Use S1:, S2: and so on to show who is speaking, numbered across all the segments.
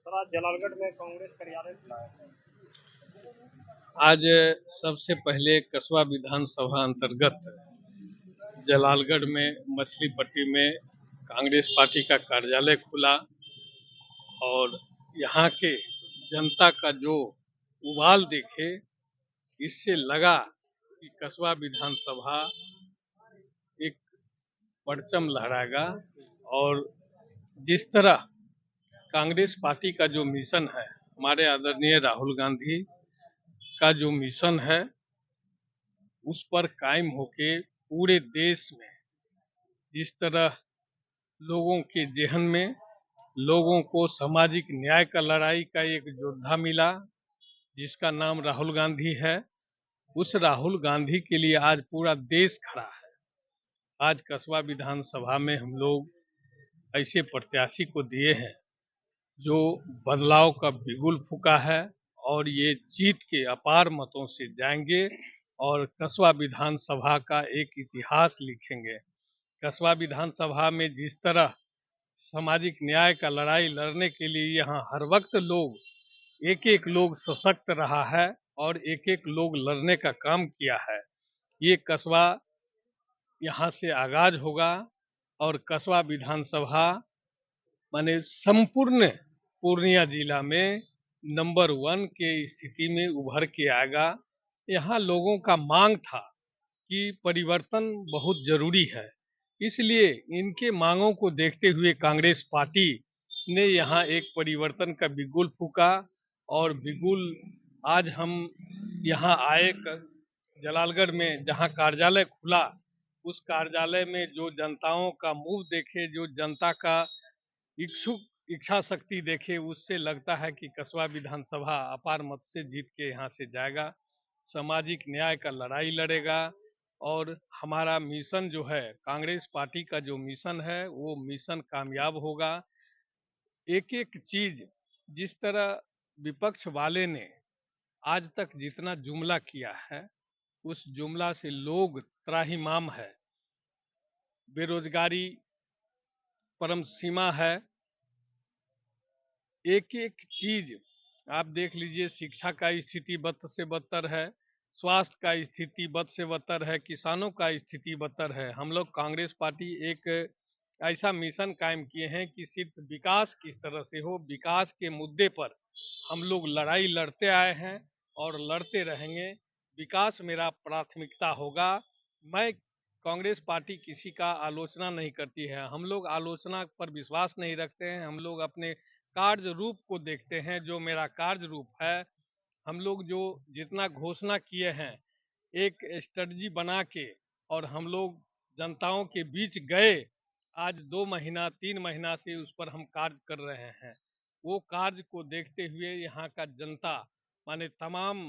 S1: Sir आज जलालगढ़ में कांग्रेस कार्यालय खुला है।
S2: आज सबसे पहले कसबा विधानसभा अंतर्गत जलालगढ़ में मछली पट्टी में कांग्रेस पार्टी का कार्यालय खुला और यहाँ के जनता का जो उबाल देखे, इससे लगा कि कसबा विधानसभा एक परचम लहराएगा। और जिस तरह कांग्रेस पार्टी का जो मिशन है, हमारे आदरणीय राहुल गांधी का जो मिशन है, उस पर कायम होके पूरे देश में जिस तरह लोगों के जेहन में लोगों को सामाजिक न्याय का लड़ाई का एक योद्धा मिला, जिसका नाम राहुल गांधी है, उस राहुल गांधी के लिए आज पूरा देश खड़ा है। आज कसबा विधानसभा में हम लोग ऐसे प्रत्याशी को दिए हैं जो बदलाव का बिगुल फूका है और ये जीत के अपार मतों से जाएंगे और कसबा विधानसभा का एक इतिहास लिखेंगे। कसबा विधानसभा में जिस तरह सामाजिक न्याय का लड़ाई लड़ने के लिए यहाँ हर वक्त लोग एक लोग सशक्त रहा है और एक लोग लड़ने का काम किया है। ये कस्बा यहाँ से आगाज होगा और कस्बा विधानसभा माने संपूर्ण पूर्णिया जिला में नंबर 1 के स्थिति में उभर के आएगा। यहाँ लोगों का मांग था कि परिवर्तन बहुत जरूरी है, इसलिए इनके मांगों को देखते हुए कांग्रेस पार्टी ने यहाँ एक परिवर्तन का बिगुल फूका और बिगुल आज हम यहाँ आए जलालगढ़ में जहाँ कार्यालय खुला, उस कार्यालय में जो जनताओं का मुंह देखे, जो जनता का इच्छा शक्ति देखे, उससे लगता है कि कसबा विधानसभा अपार मत से जीत के यहाँ से जाएगा, सामाजिक न्याय का लड़ाई लड़ेगा और हमारा मिशन जो है, कांग्रेस पार्टी का जो मिशन है, वो मिशन कामयाब होगा। एक चीज जिस तरह विपक्ष वाले ने आज तक जितना जुमला किया है, उस जुमला से लोग त्राहिमाम है। बेरोजगारी परम सीमा है। एक चीज आप देख लीजिए, शिक्षा का स्थिति बद से बदतर है, स्वास्थ्य का स्थिति बद से बदतर है, किसानों का स्थिति बदतर है। हम लोग कांग्रेस पार्टी एक ऐसा मिशन कायम किए हैं कि सिर्फ विकास किस तरह से हो, विकास के मुद्दे पर हम लोग लड़ाई लड़ते आए हैं और लड़ते रहेंगे। विकास मेरा प्राथमिकता होगा। मैं कांग्रेस पार्टी किसी का आलोचना नहीं करती है, हम लोग आलोचना पर विश्वास नहीं रखते हैं। हम लोग अपने कार्य रूप को देखते हैं। जो मेरा कार्य रूप है, हम लोग जो जितना घोषणा किए हैं, एक स्ट्रेटजी बना के और हम लोग जनताओं के बीच गए। आज 2 महीना 3 महीना से उस पर हम कार्य कर रहे हैं। वो कार्य को देखते हुए यहाँ का जनता माने तमाम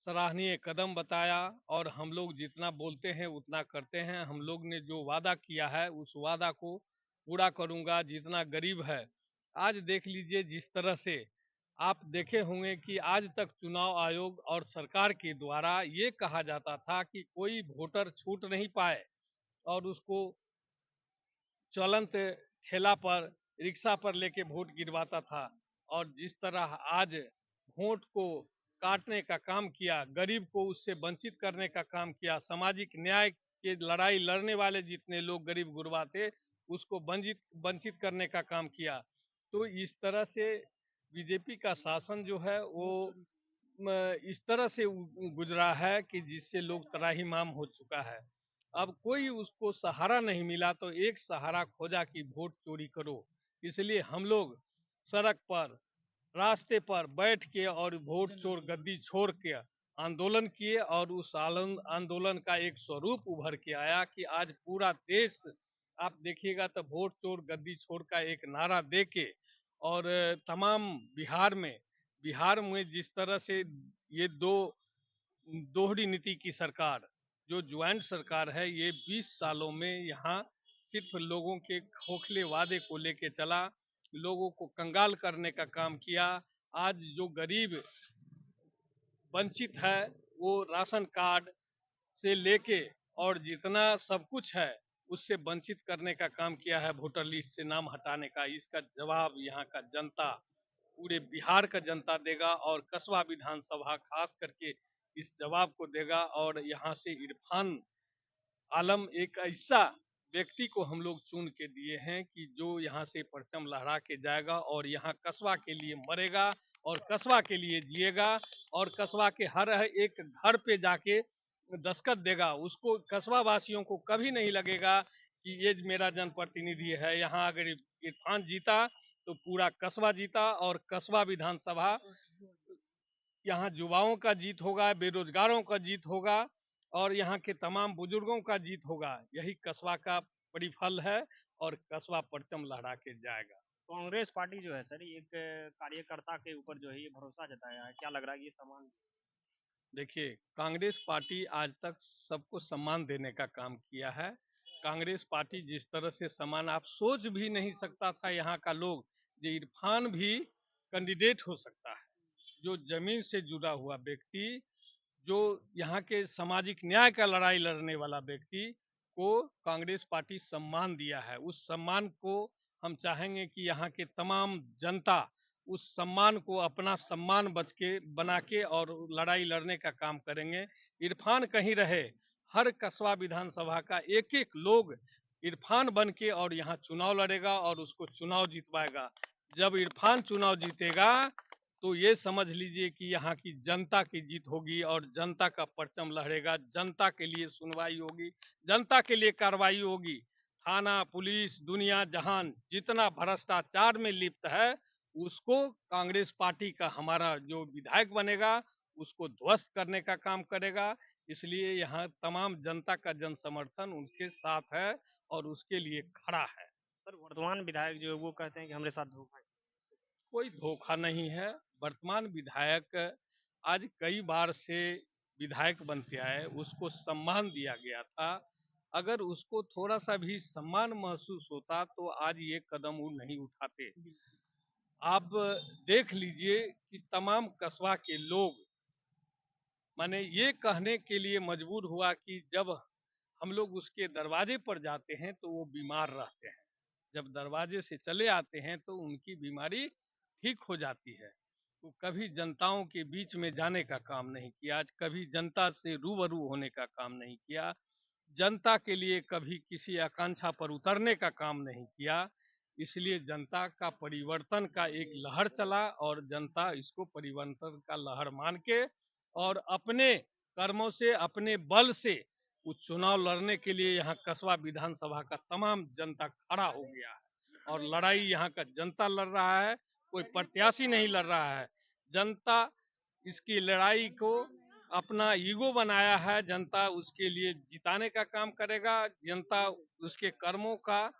S2: सराहनीय कदम बताया और हम लोग जितना बोलते हैं उतना करते हैं। हम लोग ने जो वादा किया है, उस वादा को पूरा करूंगा। जितना गरीब है, आज देख लीजिए जिस तरह से आप देखे होंगे कि आज तक चुनाव आयोग और सरकार के द्वारा ये कहा जाता था कि कोई वोटर छूट नहीं पाए और उसको चलंत ठेला पर रिक्शा पर लेके वोट गिरवाता था। और जिस तरह आज वोट को काटने का काम किया, गरीब को उससे वंचित करने का काम किया, सामाजिक न्याय के लड़ाई लड़ने वाले जितने लोग गरीब गुरबा थे, उसको वंचित वंचित करने का काम किया। तो इस तरह से बीजेपी का शासन जो है वो इस तरह से गुजरा है कि जिससे लोग त्राहिमाम हो चुका है। अब कोई उसको सहारा नहीं मिला तो एक सहारा खोजा कि वोट चोरी करो। इसलिए हम लोग सड़क पर, रास्ते पर बैठ के और वोट चोर गद्दी छोड़ के आंदोलन किए और उस आंदोलन का एक स्वरूप उभर के आया कि आज पूरा देश आप देखिएगा तो वोट चोर गद्दी छोड़ का एक नारा दे के और तमाम बिहार में जिस तरह से ये दोहरी नीति की सरकार, जो ज्वाइंट सरकार है, ये 20 सालों में यहाँ सिर्फ लोगों के खोखले वादे को लेके चला, लोगों को कंगाल करने का काम किया। आज जो गरीब वंचित है, वो राशन कार्ड से लेके और जितना सब कुछ है उससे वंचित करने का काम किया है, वोटर लिस्ट से नाम हटाने का। इसका जवाब यहाँ का जनता पूरे बिहार का जनता देगा और कसबा विधानसभा खास करके इस जवाब को देगा। और यहाँ से इरफान आलम एक ऐसा व्यक्ति को हम लोग चुन के दिए हैं कि जो यहाँ से परचम लहरा के जाएगा और यहाँ कस्बा के लिए मरेगा और कस्बा के लिए जिएगा और कस्बा के हर एक घर पे जाके दस्तखत देगा। उसको कस्बा वासियों को कभी नहीं लगेगा कि ये मेरा जनप्रतिनिधि है। यहाँ अगर इरफान जीता तो पूरा कस्बा जीता और कस्बा विधानसभा यहाँ युवाओं का जीत होगा, बेरोजगारों का जीत होगा और यहाँ के तमाम बुजुर्गों का जीत होगा। यही कस्बा का परिफल है और कस्बा परचम लहरा के जाएगा।
S1: कांग्रेस पार्टी जो है सर, एक कार्यकर्ता के ऊपर जो है ये भरोसा जताया है, क्या लग रहा है कि ये समान?
S2: देखिए, कांग्रेस पार्टी आज तक सबको सम्मान देने का काम किया है। कांग्रेस पार्टी जिस तरह से सम्मान आप सोच भी नहीं सकता था यहाँ का लोग, जो इरफान भी कैंडिडेट हो सकता है, जो जमीन से जुड़ा हुआ व्यक्ति, जो यहाँ के सामाजिक न्याय का लड़ाई लड़ने वाला व्यक्ति को कांग्रेस पार्टी सम्मान दिया है। उस सम्मान को हम चाहेंगे कि यहाँ के तमाम जनता उस सम्मान को अपना सम्मान बना के और लड़ाई लड़ने का काम करेंगे। इरफान कहीं रहे, हर कस्बा विधानसभा का एक एक लोग इरफान बन के और यहाँ चुनाव लड़ेगा और उसको चुनाव जीतवाएगा। जब इरफान चुनाव जीतेगा तो ये समझ लीजिए कि यहाँ की जनता की जीत होगी और जनता का परचम लहरेगा, जनता के लिए सुनवाई होगी, जनता के लिए कार्रवाई होगी। थाना, पुलिस, दुनिया जहान जितना भ्रष्टाचार में लिप्त है, उसको कांग्रेस पार्टी का हमारा जो विधायक बनेगा, उसको ध्वस्त करने का काम करेगा। इसलिए यहाँ तमाम जनता का जन समर्थन उनके साथ है और उसके लिए खड़ा है।
S1: सर, वर्तमान विधायक जो है वो कहते हैं कि हमारे साथ धोखा है।
S2: कोई धोखा नहीं है। वर्तमान विधायक आज कई बार से विधायक बन के आए, उसको सम्मान दिया गया था। अगर उसको थोड़ा सा भी सम्मान महसूस होता तो आज ये कदम वो नहीं उठाते। आप देख लीजिए कि तमाम कस्बा के लोग माने ये कहने के लिए मजबूर हुआ कि जब हम लोग उसके दरवाजे पर जाते हैं तो वो बीमार रहते हैं, जब दरवाजे से चले आते हैं तो उनकी बीमारी ठीक हो जाती है। तो कभी जनताओं के बीच में जाने का काम नहीं किया, आज कभी जनता से रूबरू होने का काम नहीं किया, जनता के लिए कभी किसी आकांक्षा पर उतरने का काम नहीं किया। इसलिए जनता का परिवर्तन का एक लहर चला और जनता इसको परिवर्तन का लहर मान के और अपने कर्मों से, अपने बल से उस चुनाव लड़ने के लिए यहाँ कस्बा विधानसभा का तमाम जनता खड़ा हो गया है और लड़ाई यहाँ का जनता लड़ रहा है, कोई प्रत्याशी नहीं लड़ रहा है। जनता इसकी लड़ाई को अपना ईगो बनाया है, जनता उसके लिए जिताने का काम करेगा। जनता उसके कर्मों का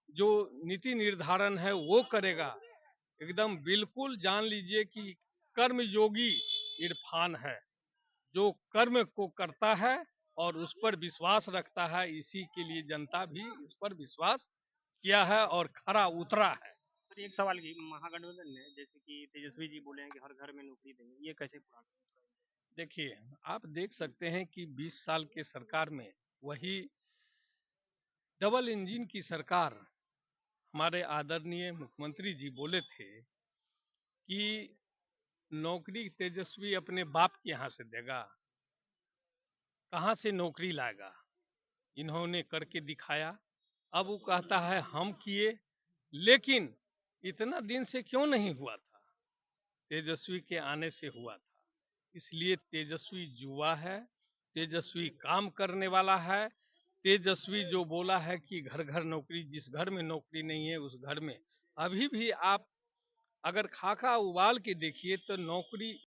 S2: जो नीति निर्धारण है वो करेगा। एकदम बिल्कुल जान लीजिए कि कर्म योगी इरफान है, जो कर्म को करता है और उस पर विश्वास रखता है। इसी के लिए जनता भी इस पर विश्वास किया है और खरा उतरा है।
S1: सर, एक सवाल की महागठबंधन ने जैसे कि तेजस्वी जी बोले हैं कि हर घर में नौकरी देंगे, ये कैसे पूरा करेंगे?
S2: देखिए, आप देख सकते हैं कि 20 साल के सरकार में वही डबल इंजन की सरकार हमारे आदरणीय मुख्यमंत्री जी बोले थे कि नौकरी तेजस्वी अपने बाप के यहाँ से देगा, कहाँ से नौकरी लाएगा। इन्होंने करके दिखाया। अब वो कहता है हम किए, लेकिन इतना दिन से क्यों नहीं हुआ था? तेजस्वी के आने से हुआ था। इसलिए तेजस्वी युवा है, तेजस्वी काम करने वाला है। तेजस्वी जो बोला है कि घर घर नौकरी, जिस घर में नौकरी नहीं है उस घर में, अभी भी आप अगर खाका उबाल के देखिए तो नौकरी